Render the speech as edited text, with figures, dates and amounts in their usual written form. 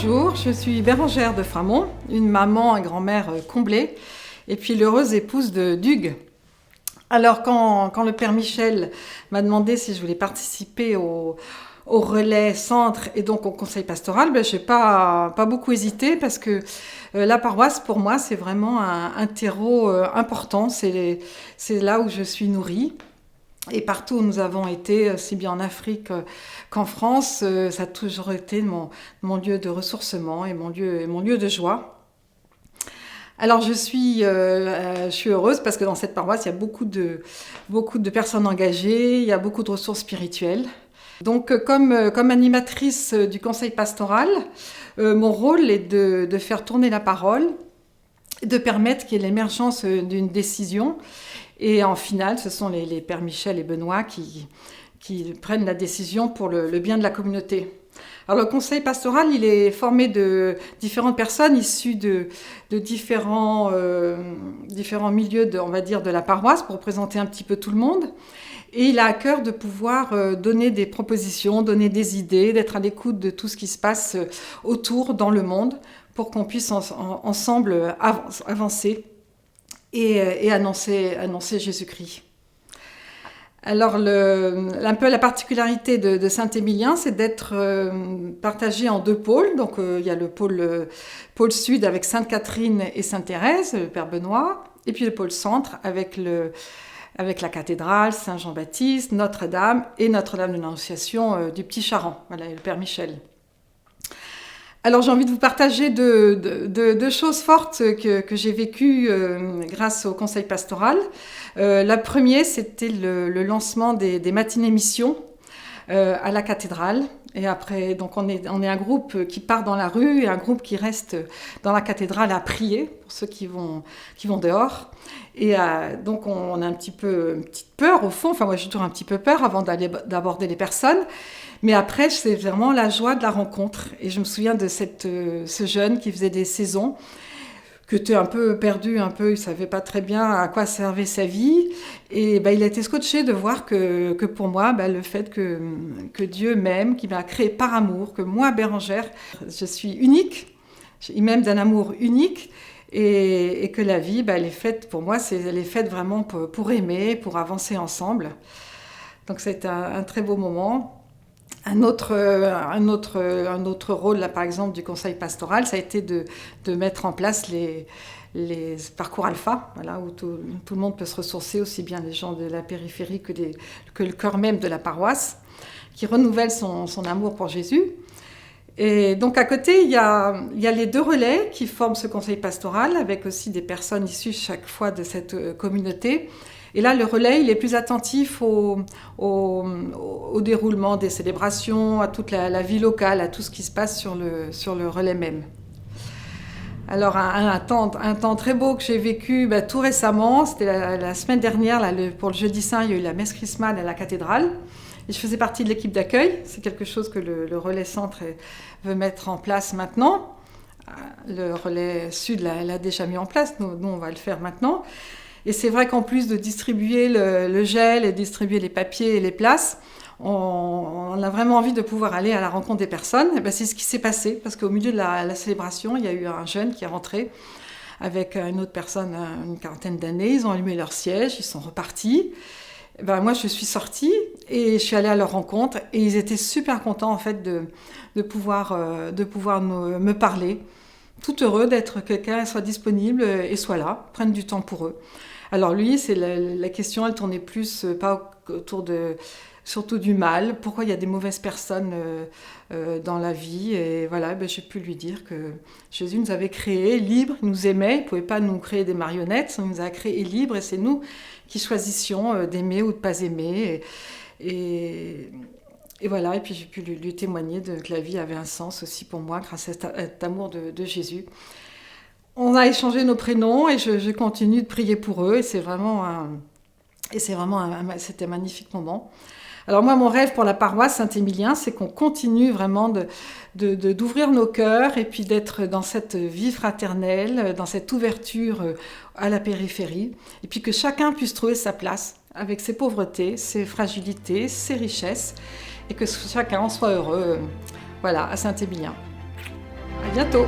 Bonjour, je suis Bérengère de Framont, une maman et grand-mère comblée, et puis l'heureuse épouse de Dugues. Alors quand le père Michel m'a demandé si je voulais participer au relais centre et donc au conseil pastoral, j'ai pas beaucoup hésité parce que la paroisse pour moi c'est vraiment un terreau important, c'est là où je suis nourrie. Et partout où nous avons été, aussi bien en Afrique qu'en France, ça a toujours été mon lieu de ressourcement et mon lieu de joie. Alors je suis heureuse parce que dans cette paroisse, il y a beaucoup de personnes engagées, il y a beaucoup de ressources spirituelles. Donc comme animatrice du conseil pastoral, mon rôle est de faire tourner la parole, de permettre qu'il y ait l'émergence d'une décision. Et en finale, ce sont les pères Michel et Benoît qui prennent la décision pour le bien de la communauté. Alors le conseil pastoral, il est formé de différentes personnes issues de différents milieux on va dire, de la paroisse pour représenter un petit peu tout le monde. Et il a à cœur de pouvoir donner des propositions, donner des idées, d'être à l'écoute de tout ce qui se passe autour dans le monde pour qu'on puisse ensemble avancer et annoncer Jésus-Christ. Alors, un peu la particularité de Saint-Émilien, c'est d'être partagé en deux pôles. Donc, il y a le pôle sud avec Sainte-Catherine et Sainte-Thérèse, le Père Benoît, et puis le pôle centre avec la cathédrale, Saint-Jean-Baptiste, Notre-Dame et Notre-Dame de l'Annonciation du Petit Charent, voilà, le Père Michel. Alors j'ai envie de vous partager deux choses fortes que j'ai vécues grâce au conseil pastoral. La première, c'était le lancement des matinées missions à la cathédrale. Et après, donc on est un groupe qui part dans la rue et un groupe qui reste dans la cathédrale à prier pour ceux qui vont dehors. Et donc on a une petite peur au fond. Enfin moi j'ai toujours un petit peu peur avant d'aborder les personnes. Mais après, c'est vraiment la joie de la rencontre. Et je me souviens de ce jeune qui faisait des saisons, qui était un peu perdu, il ne savait pas très bien à quoi servait sa vie. Et il a été scotché de voir que pour moi, le fait que Dieu m'aime, qu'il m'a créé par amour, que moi, Bérengère, je suis unique, il m'aime d'un amour unique, et que la vie, elle est faite, pour moi, elle est faite vraiment pour aimer, pour avancer ensemble. Donc c'est un très beau moment. Un autre rôle, là, par exemple, du conseil pastoral, ça a été de mettre en place les parcours alpha, voilà, où tout le monde peut se ressourcer, aussi bien les gens de la périphérie que le cœur même de la paroisse, qui renouvelle son amour pour Jésus. Et donc à côté, il y a les deux relais qui forment ce conseil pastoral, avec aussi des personnes issues chaque fois de cette communauté. Et là, le relais, il est plus attentif au déroulement des célébrations, à toute la vie locale, à tout ce qui se passe sur le relais même. Alors, un temps très beau que j'ai vécu tout récemment, c'était la semaine dernière, pour le Jeudi Saint, il y a eu la messe chrismale à la cathédrale. Et je faisais partie de l'équipe d'accueil. C'est quelque chose que le relais centre veut mettre en place maintenant. Le relais sud l'a déjà mis en place, nous on va le faire maintenant. Et c'est vrai qu'en plus de distribuer le gel et distribuer les papiers et les places, on a vraiment envie de pouvoir aller à la rencontre des personnes. Et c'est ce qui s'est passé, parce qu'au milieu de la célébration, il y a eu un jeune qui est rentré avec une autre personne, une quarantaine d'années. Ils ont allumé leur siège, ils sont repartis. Moi, je suis sortie et je suis allée à leur rencontre. Et ils étaient super contents, en fait, de pouvoir me parler. Tout heureux d'être quelqu'un soit disponible et soit là, prenne du temps pour eux. Alors lui, c'est la question, elle tournait plus pas autour surtout du mal. Pourquoi il y a des mauvaises personnes dans la vie? Et voilà, j'ai pu lui dire que Jésus nous avait créés libres, il nous aimait, il ne pouvait pas nous créer des marionnettes, il nous a créés libres et c'est nous qui choisissions d'aimer ou de ne pas aimer. Et voilà, et puis j'ai pu lui témoigner que la vie avait un sens aussi pour moi grâce à cet amour de Jésus. On a échangé nos prénoms et je continue de prier pour eux et c'était un magnifique moment. Alors moi, mon rêve pour la paroisse Saint-Émilien, c'est qu'on continue vraiment d'ouvrir nos cœurs et puis d'être dans cette vie fraternelle, dans cette ouverture à la périphérie, et puis que chacun puisse trouver sa place avec ses pauvretés, ses fragilités, ses richesses, et que chacun soit heureux, voilà, à Saint-Émilien. À bientôt.